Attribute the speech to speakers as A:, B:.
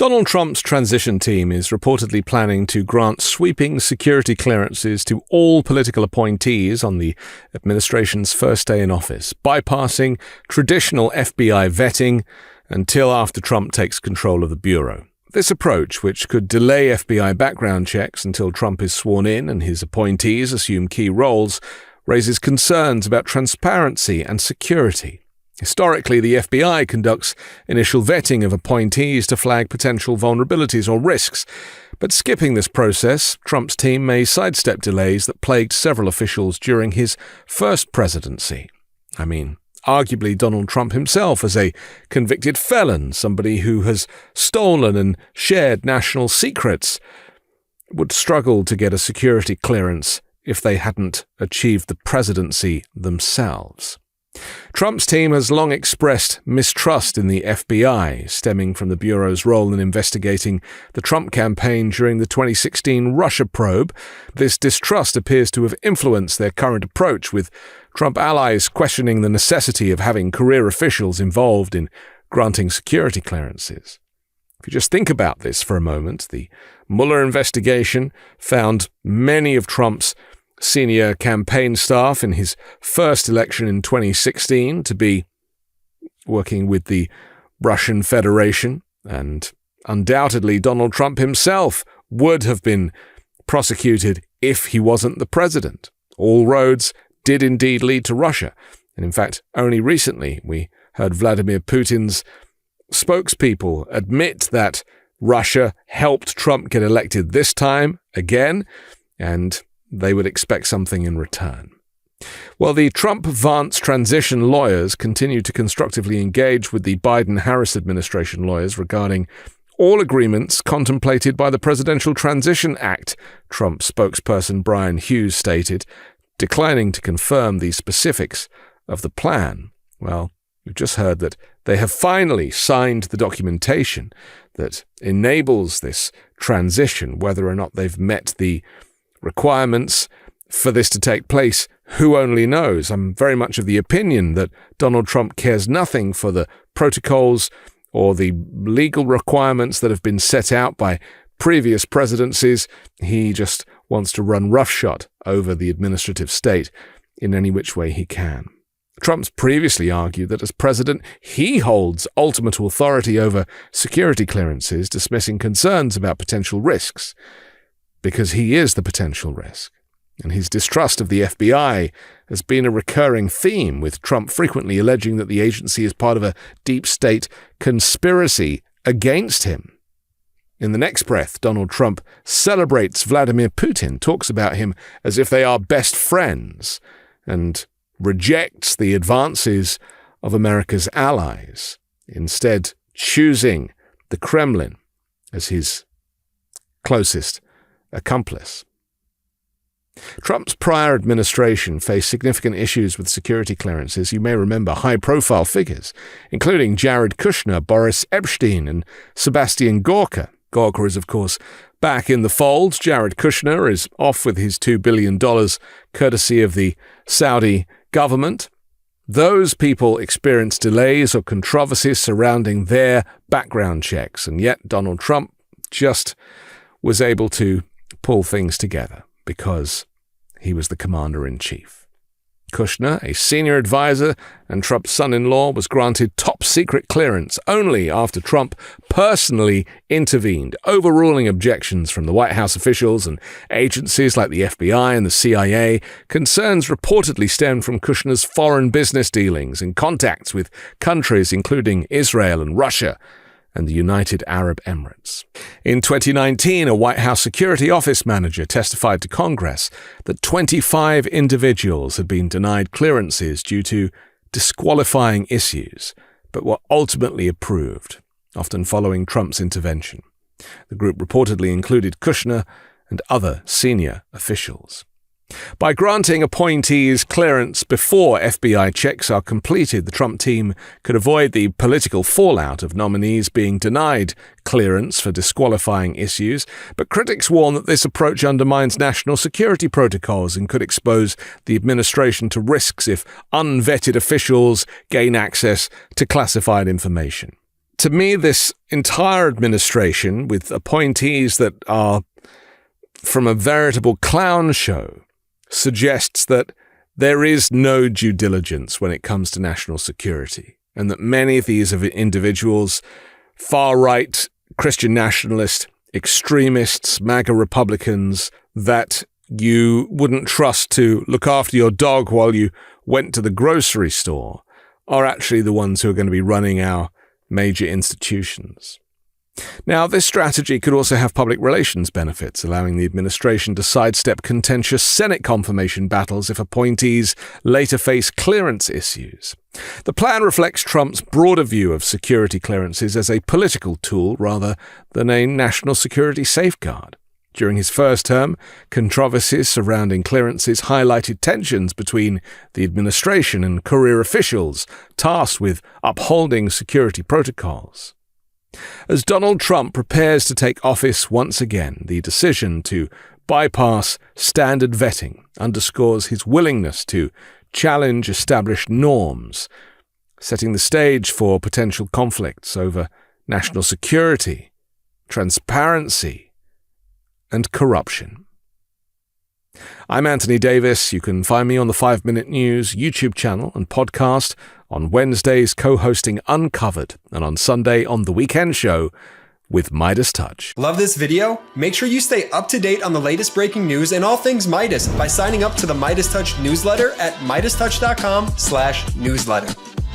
A: Donald Trump's transition team is reportedly planning to grant sweeping security clearances to all political appointees on the administration's first day in office, bypassing traditional FBI vetting until after Trump takes control of the bureau. This approach, which could delay FBI background checks until Trump is sworn in and his appointees assume key roles, raises concerns about transparency and security. Historically, the FBI conducts initial vetting of appointees to flag potential vulnerabilities or risks, but skipping this process, Trump's team may sidestep delays that plagued several officials during his first presidency. Arguably Donald Trump himself as a convicted felon, somebody who has stolen and shared national secrets, would struggle to get a security clearance if they hadn't achieved the presidency themselves. Trump's team has long expressed mistrust in the FBI, stemming from the Bureau's role in investigating the Trump campaign during the 2016 Russia probe. This distrust appears to have influenced their current approach, with Trump allies questioning the necessity of having career officials involved in granting security clearances. If you just think about this for a moment, the Mueller investigation found many of Trump's senior campaign staff in his first election in 2016 to be working with the Russian Federation, and undoubtedly Donald Trump himself would have been prosecuted if he wasn't the president. All roads did indeed lead to Russia, and in fact, only recently we heard Vladimir Putin's spokespeople admit that Russia helped Trump get elected this time again, and they would expect something in return. While the Trump-Vance transition lawyers continue to constructively engage with the Biden-Harris administration lawyers regarding all agreements contemplated by the Presidential Transition Act, Trump spokesperson Brian Hughes stated, declining to confirm the specifics of the plan. Well, we've just heard that they have finally signed the documentation that enables this transition. Whether or not they've met the requirements for this to take place, who only knows? I'm very much of the opinion that Donald Trump cares nothing for the protocols or the legal requirements that have been set out by previous presidencies. He just wants to run roughshod over the administrative state in any which way he can. Trump's previously argued that as president, he holds ultimate authority over security clearances, dismissing concerns about potential risks, because he is the potential risk. And his distrust of the FBI has been a recurring theme, with Trump frequently alleging that the agency is part of a deep state conspiracy against him. In the next breath, Donald Trump celebrates Vladimir Putin, talks about him as if they are best friends, and rejects the advances of America's allies, instead choosing the Kremlin as his closest accomplice. Trump's prior administration faced significant issues with security clearances. You may remember high-profile figures, including Jared Kushner, Boris Epstein, and Sebastian Gorka. Gorka is, of course, back in the fold. Jared Kushner is off with his $2 billion courtesy of the Saudi government. Those people experienced delays or controversies surrounding their background checks, and yet Donald Trump just was able to pull things together because he was the commander-in-chief. Kushner, a senior advisor and Trump's son-in-law, was granted top-secret clearance only after Trump personally intervened, overruling objections from the White House officials and agencies like the FBI and the CIA. Concerns reportedly stemmed from Kushner's foreign business dealings and contacts with countries including Israel and Russia and the United Arab Emirates. In 2019, a White House security office manager testified to Congress that 25 individuals had been denied clearances due to disqualifying issues, but were ultimately approved, often following Trump's intervention. The group reportedly included Kushner and other senior officials. By granting appointees clearance before FBI checks are completed, the Trump team could avoid the political fallout of nominees being denied clearance for disqualifying issues, but critics warn that this approach undermines national security protocols and could expose the administration to risks if unvetted officials gain access to classified information. to me, this entire administration, with appointees that are from a veritable clown show, suggests that there is no due diligence when it comes to national security, and that many of these individuals, far-right, Christian nationalist, extremists, MAGA Republicans, that you wouldn't trust to look after your dog while you went to the grocery store, are actually the ones who are going to be running our major institutions. Now, this strategy could also have public relations benefits, allowing the administration to sidestep contentious Senate confirmation battles if appointees later face clearance issues. The plan reflects Trump's broader view of security clearances as a political tool rather than a national security safeguard. During his first term, controversies surrounding clearances highlighted tensions between the administration and career officials tasked with upholding security protocols. As Donald Trump prepares to take office once again, the decision to bypass standard vetting underscores his willingness to challenge established norms, setting the stage for potential conflicts over national security, transparency, and corruption. I'm Anthony Davis. You can find me on the 5 Minute News YouTube channel and podcast, on Wednesdays co-hosting Uncovered, and on Sunday on The Weekend Show with MeidasTouch.
B: Love this video? Make sure you stay up to date on the latest breaking news and all things Meidas by signing up to the MeidasTouch newsletter at MeidasTouch.com/newsletter.